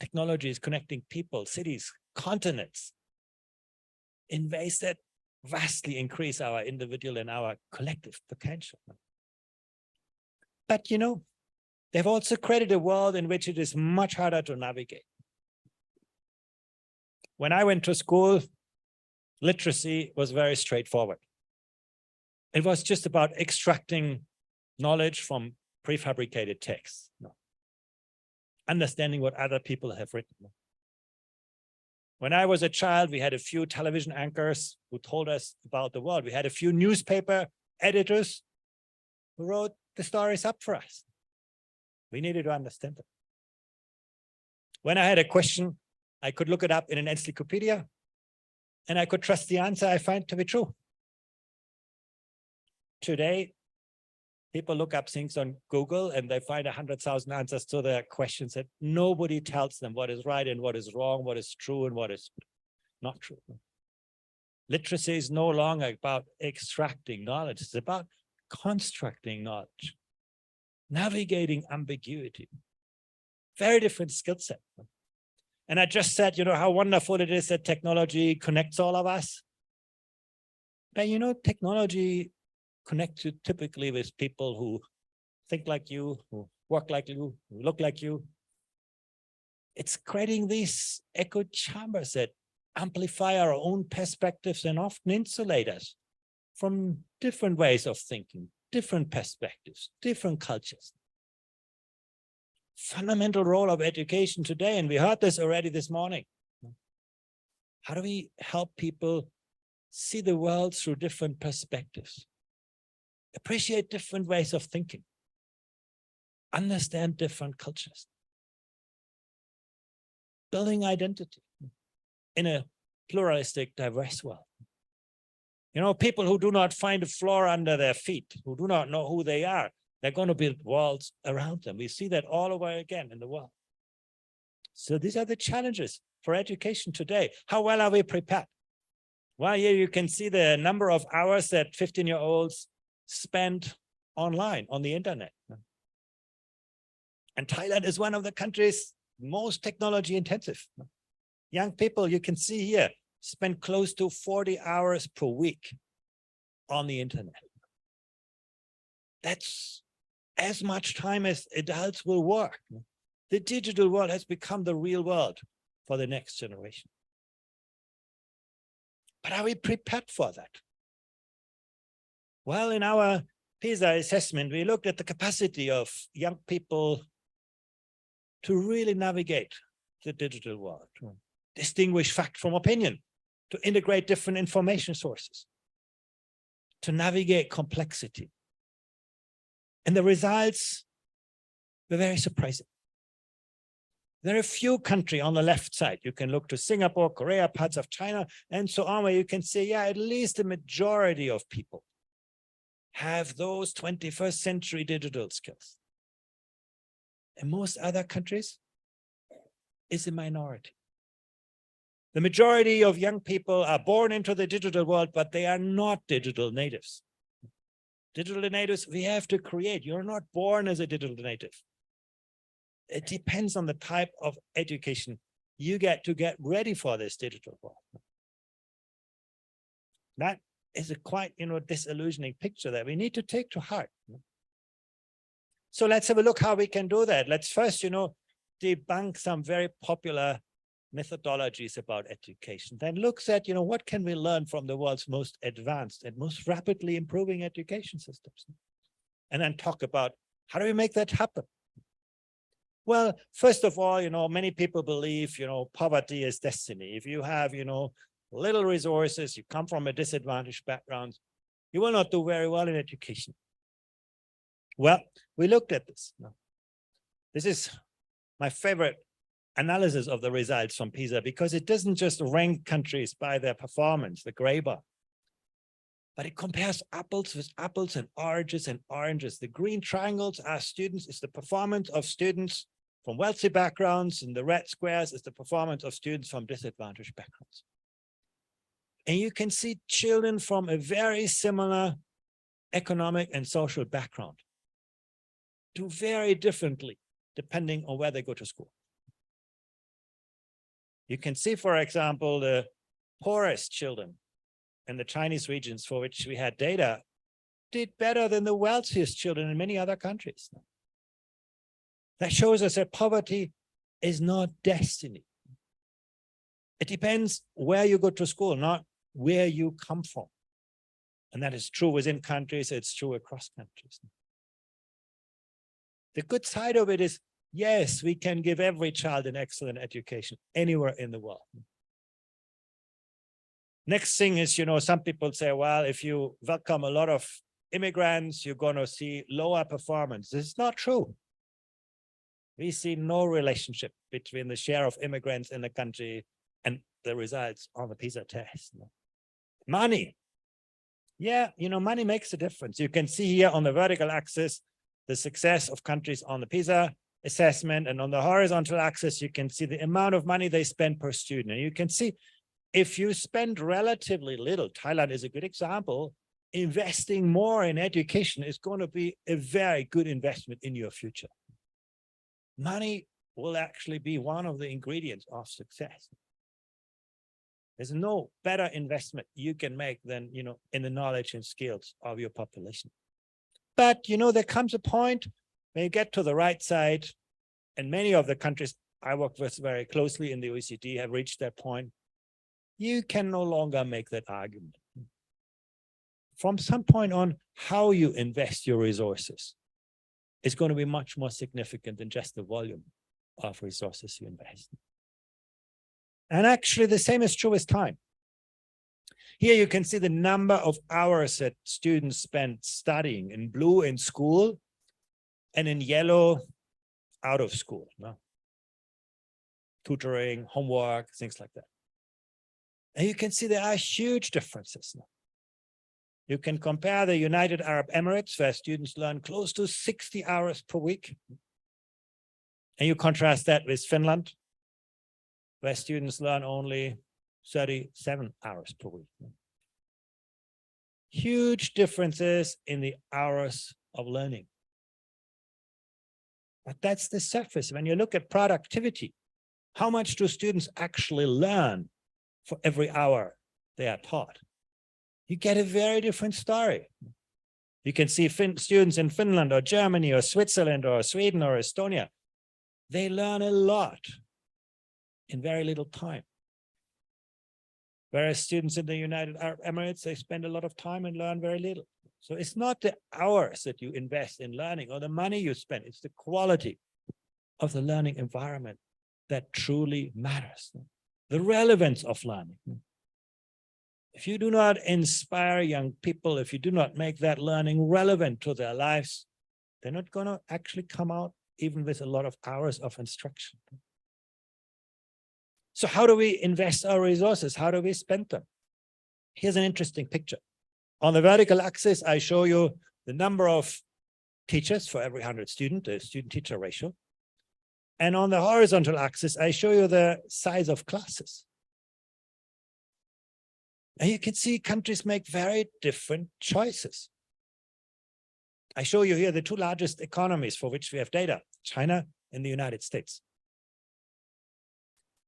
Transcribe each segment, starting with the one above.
Technology is connecting people, cities, continents in ways that vastly increase our individual and our collective potential. But, they've also created a world in which it is much harder to navigate. When I went to school, literacy was very straightforward. It was just about extracting knowledge from prefabricated texts, understanding what other people have written. When I was a child, we had a few television anchors who told us about the world. We had a few newspaper editors who wrote the stories up for us. We needed to understand them. When I had a question, I could look it up in an encyclopedia, and I could trust the answer I find to be true. Today, people look up things on Google and they find 100,000 answers to their questions that nobody tells them what is right and what is wrong, what is true and what is not true. Literacy is no longer about extracting knowledge. It's about constructing knowledge, navigating ambiguity. Very different skill set. And I just said, how wonderful it is that technology connects all of us. But technology connects you typically with people who think like you, who work like you, who look like you. It's creating these echo chambers that amplify our own perspectives and often insulate us from different ways of thinking, different perspectives, different cultures. Fundamental role of education today, and we heard this already this morning. How do we help people see the world through different perspectives, appreciate different ways of thinking, understand different cultures, building identity in a pluralistic, diverse world? People who do not find a floor under their feet, who do not know who they are, they're going to build walls around them. We see that all over again in the world. So these are the challenges for education today. How well are we prepared? Well, here you can see the number of hours that 15-year-olds spend online on the internet. And Thailand is one of the countries most technology intensive. Young people, you can see here, spend close to 40 hours per week on the internet. That's as much time as adults will work. The digital world has become the real world for the next generation. But are we prepared for that? Well, in our PISA assessment, we looked at the capacity of young people to really navigate the digital world, to distinguish fact from opinion, to integrate different information sources, to navigate complexity. And the results were very surprising. There are a few countries on the left side. You can look to Singapore, Korea, parts of China, and so on, where you can say, yeah, at least the majority of people have those 21st century digital skills. In most other countries, it's a minority. The majority of young people are born into the digital world, but they are not digital natives. Digital natives, we have to create. You're not born as a digital native. It depends on the type of education you get to get ready for this digital world. That is a quite, disillusioning picture that we need to take to heart. So let's have a look how we can do that. Let's first, debunk some very popular methodologies about education, then looks at, what can we learn from the world's most advanced and most rapidly improving education systems? And then talk about how do we make that happen? Well, first of all, many people believe, poverty is destiny. If you have, little resources, you come from a disadvantaged background, you will not do very well in education. Well, we looked at this. This is my favorite analysis of the results from PISA, because it doesn't just rank countries by their performance, the gray bar, but it compares apples with apples and oranges. The green triangles are students, is the performance of students from wealthy backgrounds, and the red squares is the performance of students from disadvantaged backgrounds. And you can see children from a very similar economic and social background do very differently depending on where they go to school. You can see, for example, the poorest children in the Chinese regions for which we had data did better than the wealthiest children in many other countries. That shows us that poverty is not destiny. It depends where you go to school, not where you come from. And that is true within countries, it's true across countries. The good side of it is, yes, we can give every child an excellent education anywhere in the world. Next thing is, some people say, well, if you welcome a lot of immigrants, you're going to see lower performance. This is not true. We see no relationship between the share of immigrants in the country and the results on the PISA test. Money. Yeah, money makes a difference. You can see here on the vertical axis, the success of countries on the PISA assessment, and on the horizontal axis, you can see the amount of money they spend per student. And you can see if you spend relatively little, Thailand is a good example, investing more in education is going to be a very good investment in your future. Money will actually be one of the ingredients of success. There's no better investment you can make than, in the knowledge and skills of your population. But, there comes a point when you get to the right side, and many of the countries I work with very closely in the OECD have reached that point. You can no longer make that argument. From some point on, how you invest your resources is going to be much more significant than just the volume of resources you invest. And actually, the same is true with time. Here you can see the number of hours that students spend studying, in blue in school, and in yellow out of school. Tutoring, homework, things like that. And you can see there are huge differences. You can compare the United Arab Emirates, where students learn close to 60 hours per week. And you contrast that with Finland, where students learn only 37 hours per week. Huge differences in the hours of learning. But that's the surface. When you look at productivity, how much do students actually learn for every hour they are taught? You get a very different story. You can see students in Finland or Germany or Switzerland or Sweden or Estonia. They learn a lot in very little time. Whereas students in the United Arab Emirates, they spend a lot of time and learn very little. So it's not the hours that you invest in learning or the money you spend, it's the quality of the learning environment that truly matters. The relevance of learning. If you do not inspire young people, if you do not make that learning relevant to their lives, they're not going to actually come out even with a lot of hours of instruction. So how do we invest our resources? How do we spend them? Here's an interesting picture. On the vertical axis, I show you the number of teachers for every 100 students, the student-teacher ratio. And on the horizontal axis, I show you the size of classes. And you can see countries make very different choices. I show you here the two largest economies for which we have data, China and the United States.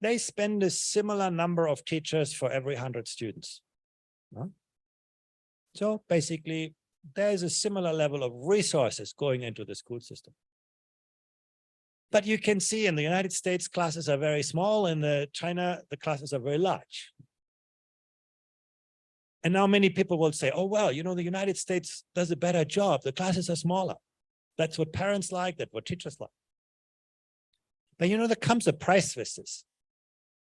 They spend a similar number of teachers for every 100 students. So basically, there's a similar level of resources going into the school system. But you can see in the United States, classes are very small. In China, the classes are very large. And now many people will say, oh, well, the United States does a better job. The classes are smaller. That's what parents like. That's what teachers like. But there comes a price with this.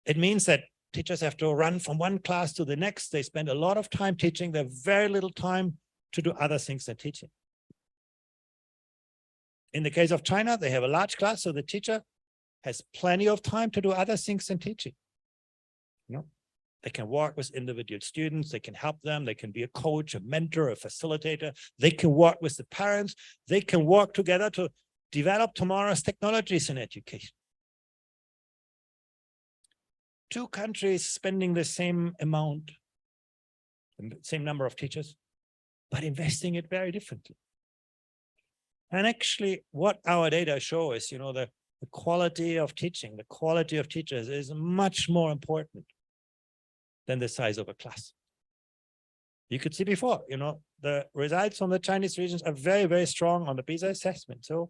It means that teachers have to run from one class to the next. They spend a lot of time teaching. They have very little time to do other things than teaching. In the case of China, they have a large class, so the teacher has plenty of time to do other things than teaching. They can work with individual students. They can help them. They can be a coach, a mentor, a facilitator. They can work with the parents. They can work together to develop tomorrow's technologies in education. Two countries spending the same amount, the same number of teachers, but investing it very differently. And actually, what our data show is, the the quality of teaching, the quality of teachers is much more important than the size of a class. You could see before, the results from the Chinese regions are very, very strong on the PISA assessment. So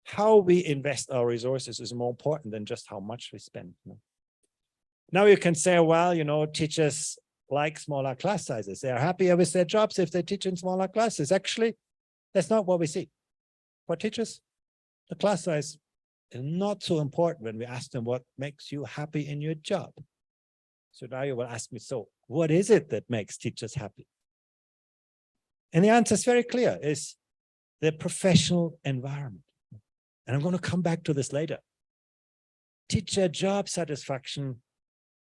how we invest our resources is more important than just how much we spend. Now you can say, well, teachers like smaller class sizes. They are happier with their jobs if they teach in smaller classes. Actually, that's not what we see. For teachers, the class size is not so important when we ask them what makes you happy in your job. So now you will ask me, so what is it that makes teachers happy? And the answer is very clear, is the professional environment. And I'm going to come back to this later. Teacher job satisfaction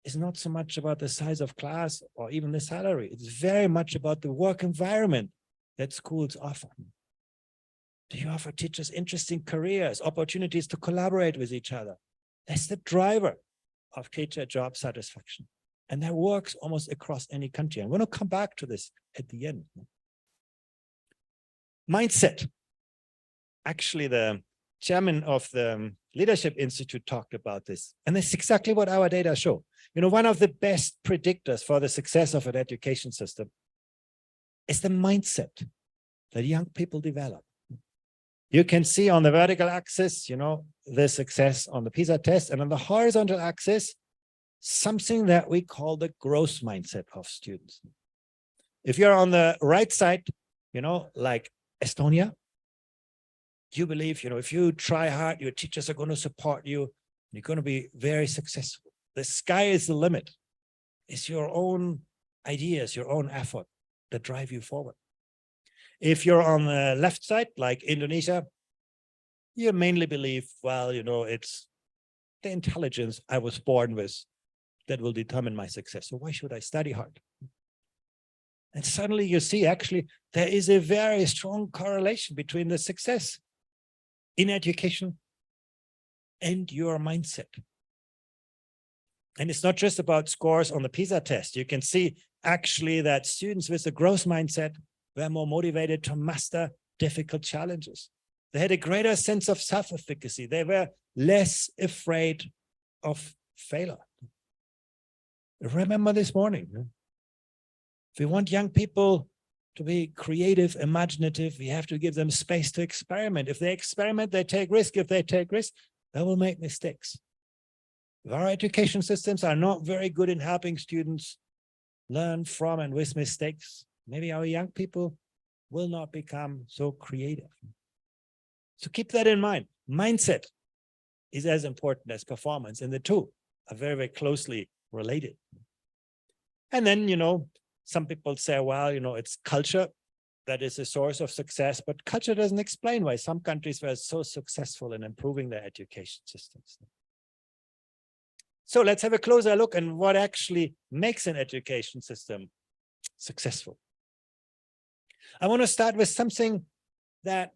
is not so much about the size of class or even the salary. It's very much about the work environment that schools offer. Do you offer teachers interesting careers, opportunities to collaborate with each other? That's the driver of teacher job satisfaction. And that works almost across any country. I'm going to come back to this at the end. Mindset. Actually, the chairman of the Leadership Institute talked about this. And that's exactly what our data show. One of the best predictors for the success of an education system is the mindset that young people develop. You can see on the vertical axis, the success on the PISA test, and on the horizontal axis, something that we call the growth mindset of students. If you're on the right side, like Estonia, you believe, if you try hard, your teachers are going to support you, you're going to be very successful. The sky is the limit. It's your own ideas, your own effort that drive you forward. If you're on the left side, like Indonesia, you mainly believe, it's the intelligence I was born with that will determine my success. So why should I study hard? And suddenly you see, actually, there is a very strong correlation between the success in education and your mindset. And it's not just about scores on the PISA test. You can see actually that students with a growth mindset were more motivated to master difficult challenges. They had a greater sense of self-efficacy. They were less afraid of failure. Remember this morning, if we want young people to be creative, imaginative, we have to give them space to experiment. If they experiment, they take risk. If they take risk, they will make mistakes. If our education systems are not very good in helping students learn from and with mistakes, maybe our young people will not become so creative. So keep that in mind. Mindset is as important as performance, and the two are very, very closely related. And then, some people say, well, it's culture that is a source of success, but culture doesn't explain why some countries were so successful in improving their education systems. So let's have a closer look at what actually makes an education system successful. I want to start with something that,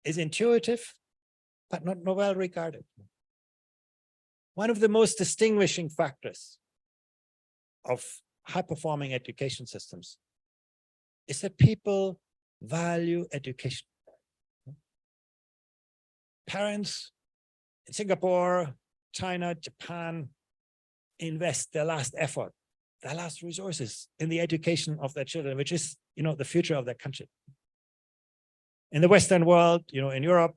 is intuitive, but not well regarded. One of the most distinguishing factors of high-performing education systems is that people value education. Parents in Singapore, China, Japan invest their last effort, their last resources in the education of their children, which is, the future of their country. In the Western world, in Europe,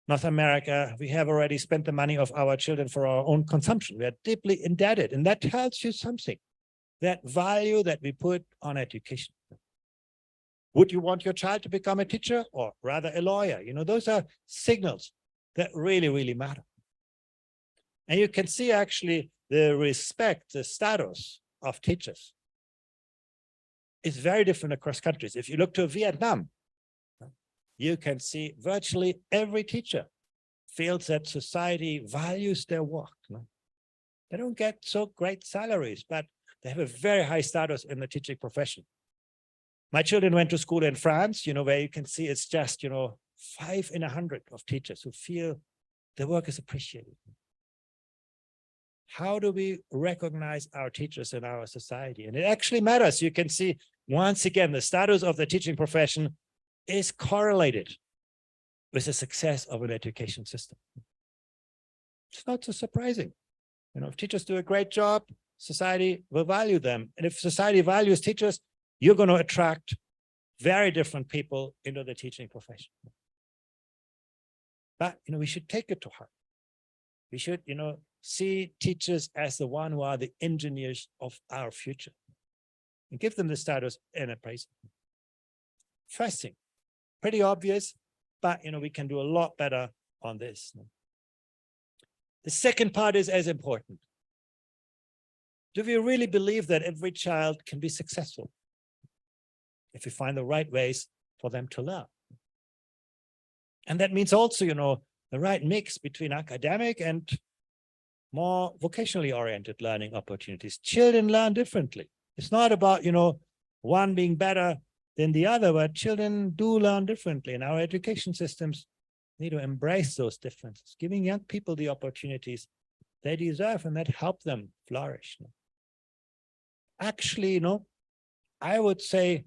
North America, we have already spent the money of our children for our own consumption. We are deeply indebted, and that tells you something, that value that we put on education. Would you want your child to become a teacher or rather a lawyer? Those are signals that really, really matter. And you can see actually the respect, the status of teachers is very different across countries. If you look to Vietnam, you can see virtually every teacher feels that society values their work. They don't get so great salaries, but they have a very high status in the teaching profession. My children went to school in France, where you can see it's just, 5 in 100 of teachers who feel their work is appreciated. How do we recognize our teachers in our society? And it actually matters. You can see, once again, the status of the teaching profession is correlated with the success of an education system. It's not so surprising. You know, if teachers do a great job, society will value them. And if society values teachers, you're going to attract very different people into the teaching profession. But, you know, we should take it to heart. We should, you know, see teachers as the one who are the engineers of our future and give them the status and appraise. First thing, pretty obvious, but, you know, we can do a lot better on this. The second part is as important. Do we really believe that every child can be successful if we find the right ways for them to learn? And that means also, you know, the right mix between academic and more vocationally oriented learning opportunities. Children learn differently. It's not about, you know, one being better than the other, but children do learn differently. And our education systems need to embrace those differences, giving young people the opportunities they deserve and that help them flourish. Actually, you know, I would say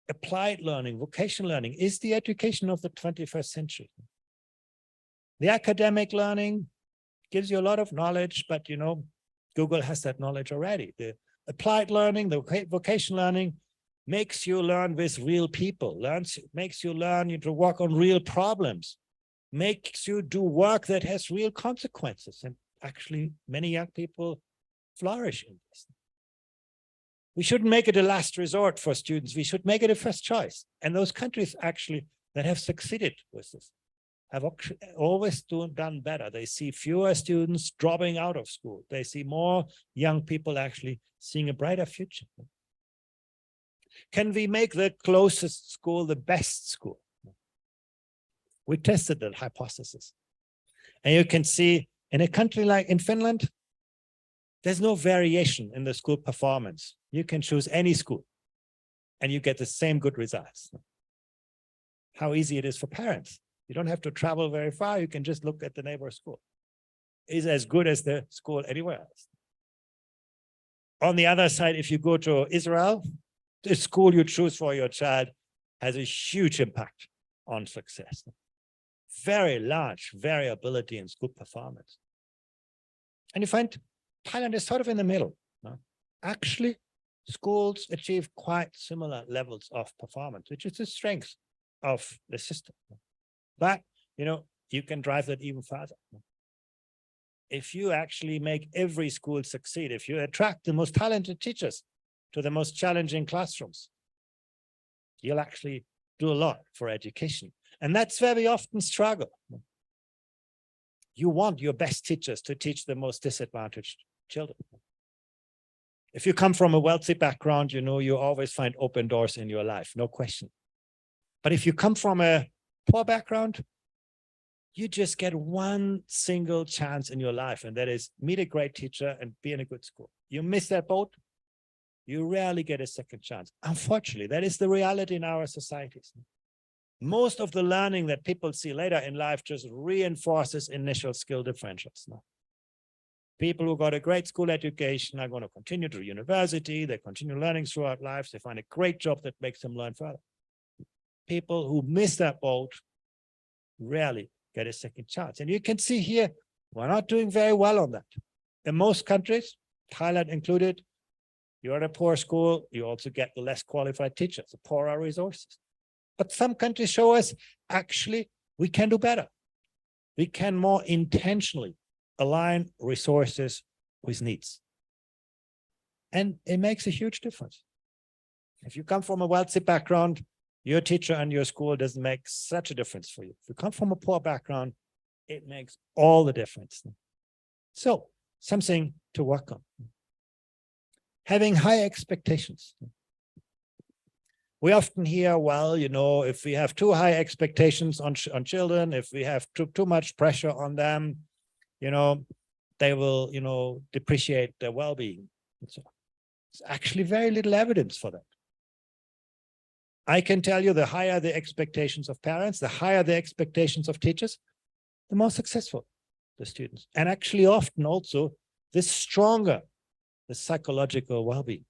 applied learning, vocational learning is the education of the 21st century. The academic learning gives you a lot of knowledge, but, you know, Google has that knowledge already. The applied learning, the vocational learning makes you learn with real people, makes you learn to work on real problems, makes you do work that has real consequences. And actually, many young people flourish in this. We shouldn't make it a last resort for students. We should make it a first choice. And those countries actually that have succeeded with this have always done better. They see fewer students dropping out of school. They see more young people actually seeing a brighter future. Can we make the closest school the best school? We tested that hypothesis. And you can see in a country like in Finland, there's no variation in the school performance. You can choose any school and you get the same good results. How easy it is for parents. You don't have to travel very far. You can just look at the neighbor school. It's as good as the school anywhere else. On the other side, if you go to Israel, the school you choose for your child has a huge impact on success. Very large variability in school performance. And you find Thailand is sort of in the middle. Actually, schools achieve quite similar levels of performance, which is the strength of the system. But, you know, you can drive that even further. If you actually make every school succeed, if you attract the most talented teachers to the most challenging classrooms, you'll actually do a lot for education. And that's where we often struggle. You want your best teachers to teach the most disadvantaged children. If you come from a wealthy background, you know, you always find open doors in your life, no question. But if you come from a poor background, you just get one single chance in your life, and that is meet a great teacher and be in a good school. You miss that boat, you rarely get a second chance. Unfortunately, that is the reality in our societies. Most of the learning that people see later in life just reinforces initial skill differentials. People who got a great school education are going to continue to university, they continue learning throughout life, they find a great job that makes them learn further. People who miss that boat rarely get a second chance. And you can see here, we're not doing very well on that. In most countries, Thailand included, you're at a poor school, you also get the less qualified teachers, the poorer resources. But some countries show us, actually, we can do better. We can more intentionally align resources with needs. And it makes a huge difference. If you come from a wealthy background, your teacher and your school doesn't make such a difference for you. If you come from a poor background, it makes all the difference. So, something to work on. Having high expectations. We often hear, well, you know, if we have too high expectations on children, if we have too much pressure on them, you know, they will, you know, depreciate their well-being. So there's actually very little evidence for that. I can tell you the higher the expectations of parents, the higher the expectations of teachers, the more successful the students. And actually often also, the stronger the psychological well-being.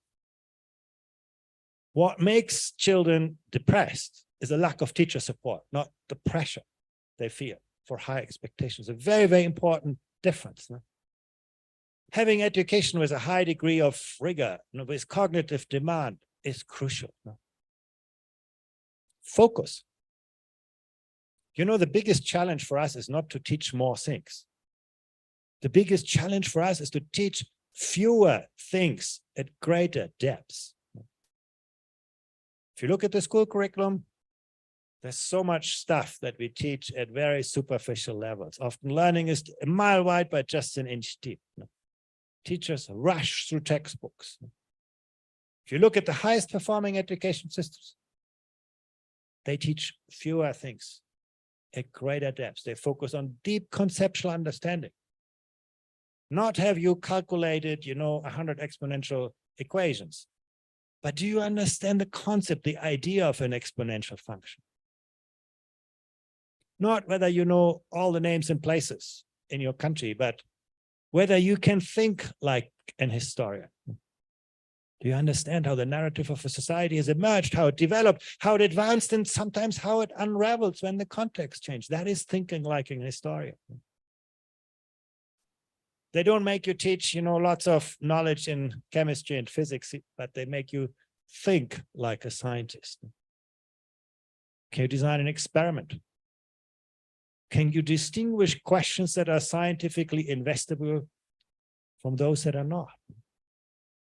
What makes children depressed is a lack of teacher support, not the pressure they fear for high expectations. A very, very important difference. No? Having education with a high degree of rigor, with cognitive demand is crucial. No? Focus. The biggest challenge for us is not to teach more things. The biggest challenge for us is to teach fewer things at greater depths. If you look at the school curriculum, there's so much stuff that we teach at very superficial levels. Often learning is a mile wide, but just an inch deep. Teachers rush through textbooks. If you look at the highest performing education systems, they teach fewer things at greater depths. They focus on deep conceptual understanding. Not have you calculated, 100 exponential equations, but do you understand the concept, the idea of an exponential function? Not whether you know all the names and places in your country, but whether you can think like an historian. Do you understand how the narrative of a society has emerged, how it developed, how it advanced, and sometimes how it unravels when the context changed? That is thinking like an historian. They don't make you teach, lots of knowledge in chemistry and physics, but they make you think like a scientist. Can you design an experiment? Can you distinguish questions that are scientifically investigative from those that are not?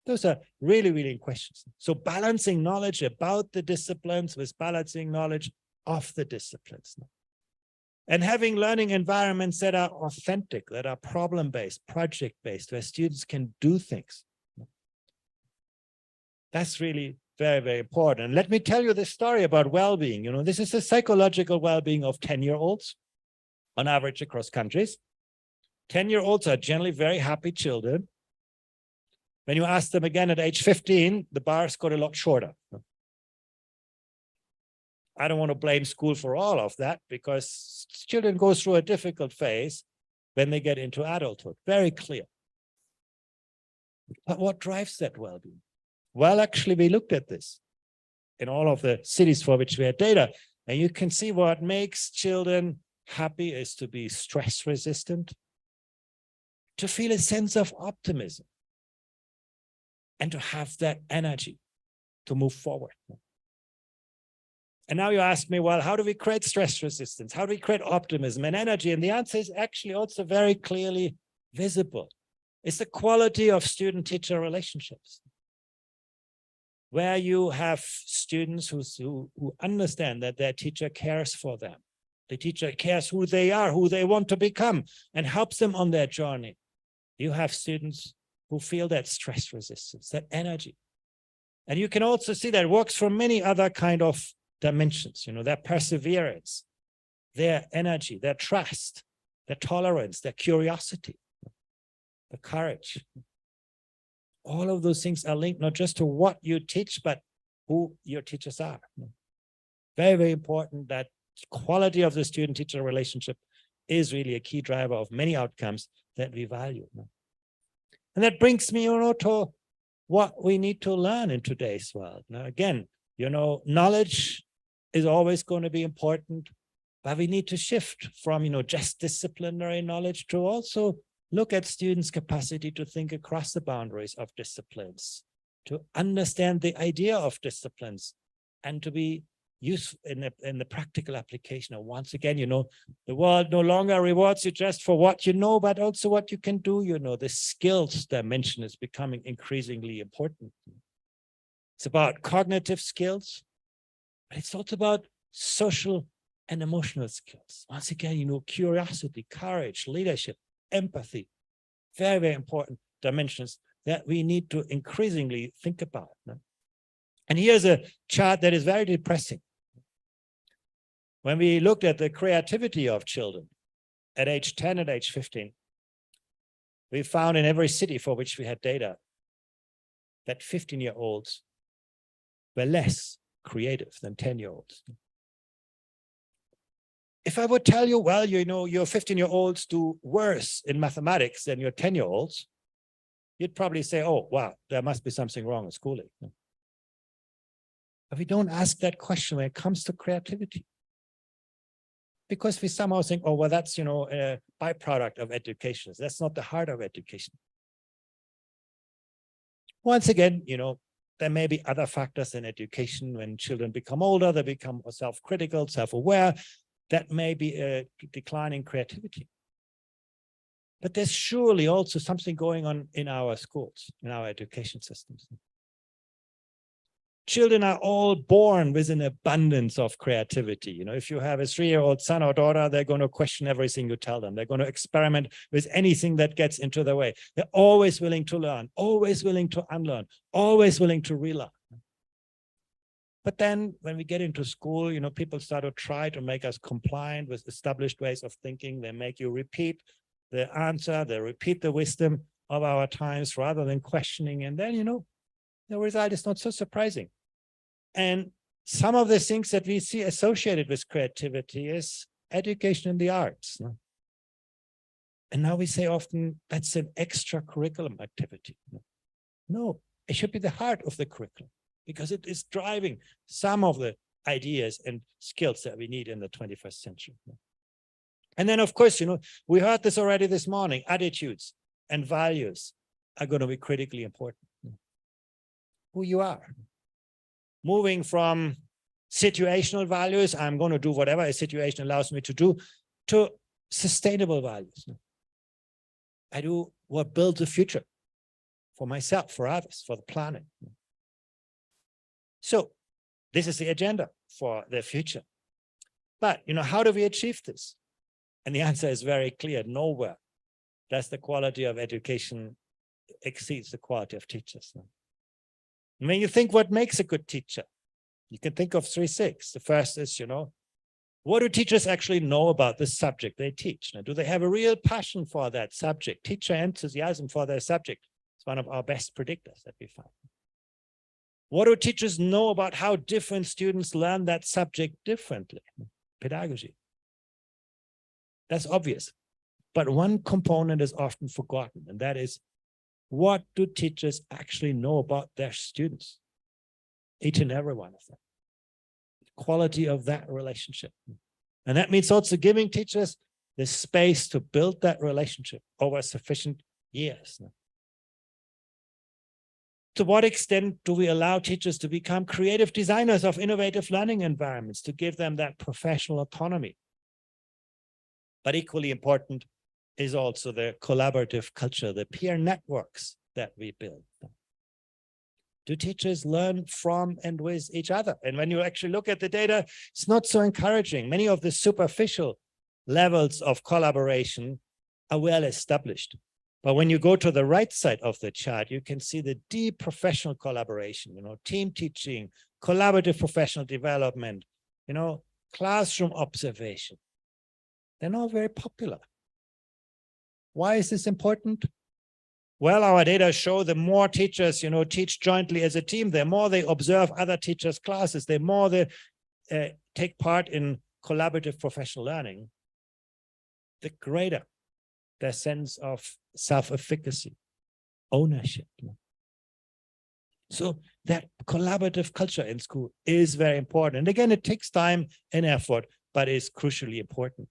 Those are really, really questions. So balancing knowledge about the disciplines with balancing knowledge of the disciplines. And having learning environments that are authentic, that are problem-based, project-based, where students can do things. That's really very, very important. And let me tell you this story about well-being. This is the psychological well-being of 10-year-olds on average across countries. 10-year-olds are generally very happy children. When you ask them again at age 15, the bars got a lot shorter. I don't want to blame school for all of that, because children go through a difficult phase when they get into adulthood. Very clear. But what drives that well-being? Well, actually, we looked at this in all of the cities for which we had data. And you can see what makes children happy is to be stress resistant, to feel a sense of optimism, and to have that energy to move forward. And now you ask me, well, how do we create stress resistance? How do we create optimism and energy? And the answer is actually also very clearly visible. It's the quality of student-teacher relationships, where you have students who understand that their teacher cares for them. The teacher cares who they are, who they want to become, and helps them on their journey. You have students who feel that stress resistance, that energy. And you can also see that it works for many other kind of dimensions, their perseverance, their energy, their trust, their tolerance, their curiosity, the courage. All of those things are linked not just to what you teach, but who your teachers are. Very, very important that quality of the student-teacher relationship is really a key driver of many outcomes that we value. And that brings me, to what we need to learn in today's world. Now, again, knowledge is always going to be important, but we need to shift from, just disciplinary knowledge to also look at students' capacity to think across the boundaries of disciplines, to understand the idea of disciplines, and to be useful in the practical application. And once again, the world no longer rewards you just for what you know, but also what you can do. The skills dimension is becoming increasingly important. It's about cognitive skills, but it's also about social and emotional skills. Once again, curiosity, courage, leadership, empathy, very, very important dimensions that we need to increasingly think about. And here's a chart that is very depressing. When we looked at the creativity of children at age 10 and age 15, we found in every city for which we had data that 15-year-olds were less creative than 10-year-olds. If I would tell you, well, your 15-year-olds do worse in mathematics than your 10-year-olds, you'd probably say, oh, wow, there must be something wrong with schooling. But we don't ask that question when it comes to creativity. because we somehow think, oh, well, that's, you know, a byproduct of education. That's not the heart of education. Once again, you know, there may be other factors in education. When children become older, they become self-critical, self-aware. That may be a decline in creativity. But there's surely also something going on in our schools, in our education systems. Children are all born with an abundance of creativity. You know, if you have a 3-year-old son or daughter, they're going to question everything you tell them. They're going to experiment with anything that gets into their way. They're always willing to learn, always willing to unlearn, always willing to relearn. But then when we get into school, you know, people start to try to make us compliant with established ways of thinking. They make you repeat the answer, they repeat the wisdom of our times rather than questioning. And then, you know, the result is not so surprising. And some of the things that we see associated with creativity is education in the arts. No? And now we say often that's an extracurriculum activity. No, it should be the heart of the curriculum because it is driving some of the ideas and skills that we need in the 21st century. And then, of course, you know, we heard this already this morning, attitudes and values are going to be critically important. Who you are. Moving from situational values, I'm going to do whatever a situation allows me to do, to sustainable values. I do what builds the future for myself, for others, for the planet. So this is the agenda for the future. But, you know, how do we achieve this? And the answer is very clear. Nowhere does the quality of education exceeds the quality of teachers. When you think what makes a good teacher, you can think of 3 things. The first is, you know, what do teachers actually know about the subject they teach? Now, do they have a real passion for that subject? Teacher enthusiasm for their subject is one of our best predictors that we find. What do teachers know about how different students learn that subject differently? Pedagogy. That's obvious. But one component is often forgotten, and that is, what do teachers actually know about their students? Each and every one of them. The quality of that relationship. And that means also giving teachers the space to build that relationship over sufficient years. To what extent do we allow teachers to become creative designers of innovative learning environments, to give them that professional autonomy? But equally important is also the collaborative culture, the peer networks that we build. Do teachers learn from and with each other? And when you actually look at the data, it's not so encouraging. Many of the superficial levels of collaboration are well established. But when you go to the right side of the chart, you can see the deep professional collaboration, you know, team teaching, collaborative professional development, you know, classroom observation. They're not very popular. Why is this important? Well, our data show the more teachers, you know, teach jointly as a team, the more they observe other teachers' classes, the more they take part in collaborative professional learning, the greater their sense of self-efficacy, ownership. So that collaborative culture in school is very important. And again, it takes time and effort, but is crucially important.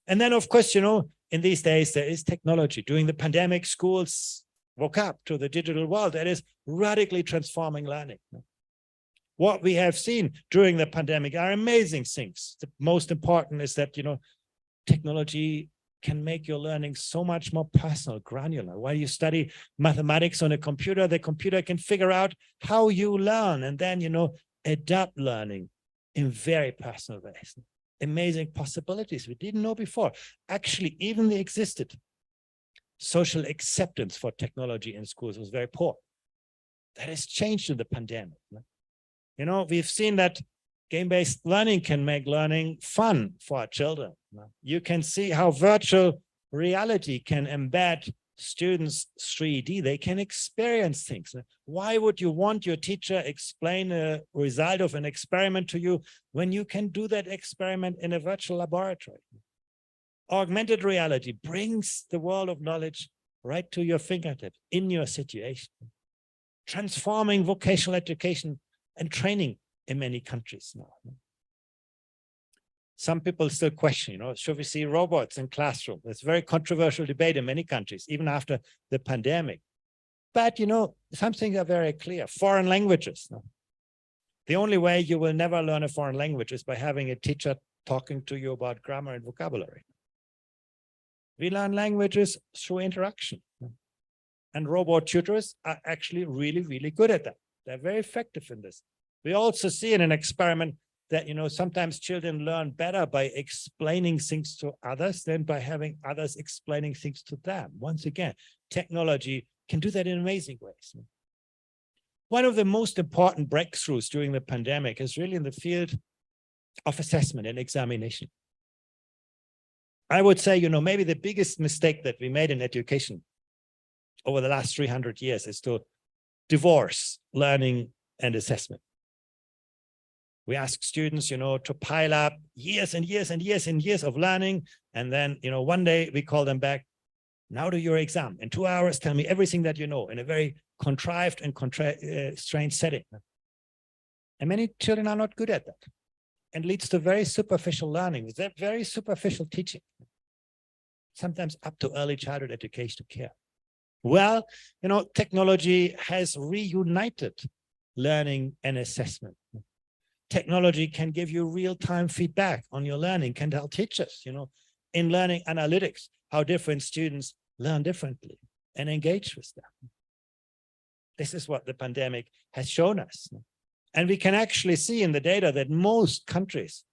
And then, of course, you know, in these days, there is technology. During the pandemic, schools woke up to the digital world that is radically transforming learning. What we have seen during the pandemic are amazing things. The most important is that, you know, technology can make your learning so much more personal, granular. While you study mathematics on a computer, the computer can figure out how you learn and then, you know, adapt learning in very personal ways. Amazing possibilities we didn't know before. Actually, even they existed. Social acceptance for technology in schools was very poor. That has changed in the pandemic. You know, we've seen that game-based learning can make learning fun for our children. You can see how virtual reality can embed students 3D. They can experience things. Why would you want your teacher explain a result of an experiment to you when you can do that experiment in a virtual laboratory? Augmented reality brings the world of knowledge right to your fingertip in your situation, transforming vocational education and training in many countries now. Some people still question, should we see robots in classroom? It's a very controversial debate in many countries, even after the pandemic. But, some things are very clear. Foreign languages. The only way you will never learn a foreign language is by having a teacher talking to you about grammar and vocabulary. We learn languages through interaction. And robot tutors are actually really, really good at that. They're very effective in this. We also see in an experiment that, sometimes children learn better by explaining things to others than by having others explaining things to them. Once again, technology can do that in amazing ways. One of the most important breakthroughs during the pandemic is really in the field of assessment and examination. I would say, maybe the biggest mistake that we made in education over the last 300 years is to divorce learning and assessment. We ask students, to pile up years and years and years and years of learning. And then, one day we call them back, now do your exam. In 2 hours, tell me everything that you know in a very contrived and constrained setting. And many children are not good at that. And leads to very superficial learning, very superficial teaching. Sometimes up to early childhood education care. Well, technology has reunited learning and assessment. Technology can give you real-time feedback on your learning, can tell teachers, in learning analytics, how different students learn differently and engage with them. This is what the pandemic has shown us. And we can actually see in the data that most countries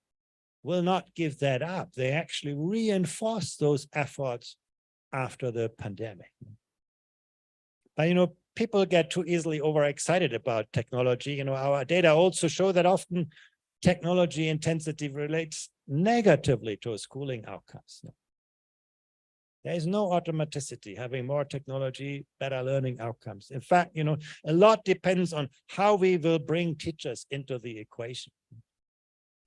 will not give that up. They actually reinforce those efforts after the pandemic. But, people get too easily overexcited about technology. Our data also show that often technology intensity relates negatively to schooling outcomes. There is no automaticity. Having more technology, better learning outcomes. In fact, a lot depends on how we will bring teachers into the equation.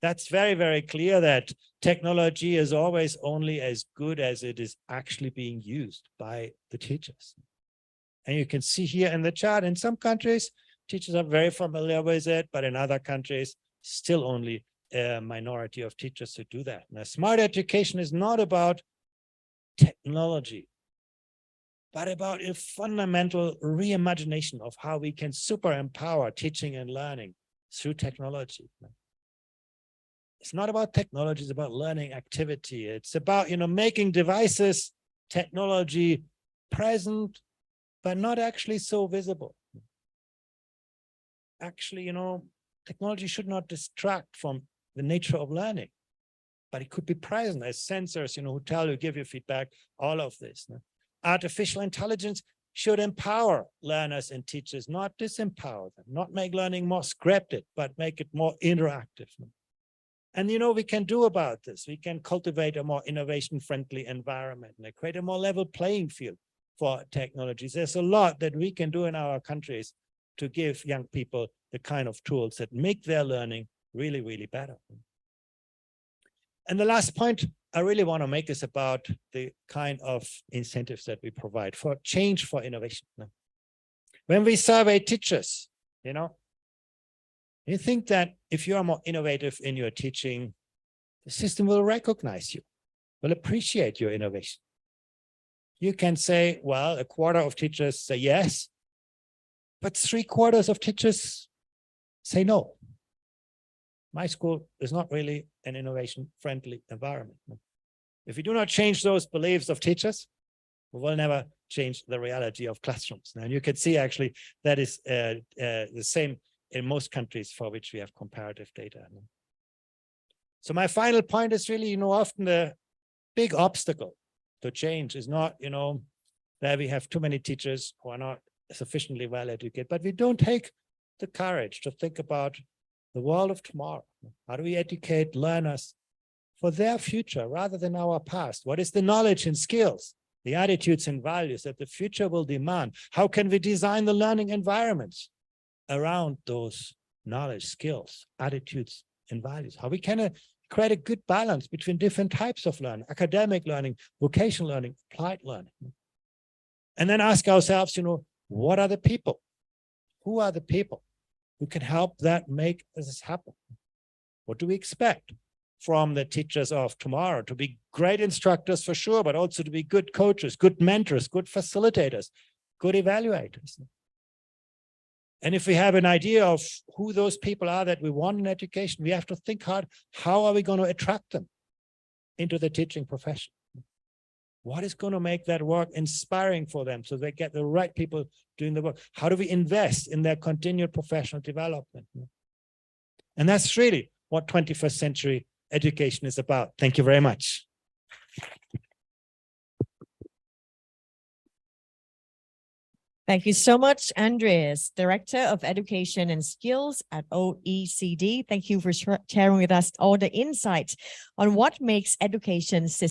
That's very, very clear that technology is always only as good as it is actually being used by the teachers. And you can see here in the chart, in some countries, teachers are very familiar with it, but in other countries, still only a minority of teachers who do that. Now, smart education is not about technology, but about a fundamental reimagination of how we can super empower teaching and learning through technology. It's not about technology, it's about learning activity. It's about, making devices, technology present, but not actually so visible. Actually, technology should not distract from the nature of learning, but it could be present as sensors, who tell you, give you feedback, all of this. Artificial intelligence should empower learners and teachers, not disempower them, not make learning more scripted, but make it more interactive. And, we can do about this. We can cultivate a more innovation-friendly environment and create a more level playing field for technologies. There's a lot that we can do in our countries to give young people the kind of tools that make their learning really, really better. And the last point I really want to make is about the kind of incentives that we provide for change, for innovation. When we survey teachers, you think that if you are more innovative in your teaching, the system will recognize you, will appreciate your innovation. You can say, well, a quarter of teachers say yes, but 3/4 of teachers say no. My school is not really an innovation-friendly environment. If we do not change those beliefs of teachers, we will never change the reality of classrooms. And you can see actually that is the same in most countries for which we have comparative data. So my final point is really, often the big obstacle to change is not, that we have too many teachers who are not sufficiently well educated, but we don't take the courage to think about the world of tomorrow. How do we educate learners for their future rather than our past? What is the knowledge and skills, the attitudes and values that the future will demand? How can we design the learning environments around those knowledge, skills, attitudes, and values? How we can create a good balance between different types of learning, academic learning, vocational learning, applied learning. And then ask ourselves, what are the people? Who are the people who can help that make this happen? What do we expect? from the teachers of tomorrow, to be great instructors for sure, but also to be good coaches, good mentors, good facilitators, good evaluators. And if we have an idea of who those people are that we want in education, we have to think hard, how are we going to attract them into the teaching profession? What is going to make that work inspiring for them so they get the right people doing the work? How do we invest in their continued professional development? And that's really what 21st century education is about. Thank you very much. Thank you so much, Andreas, Director of Education and Skills at OECD. Thank you for sharing with us all the insights on what makes education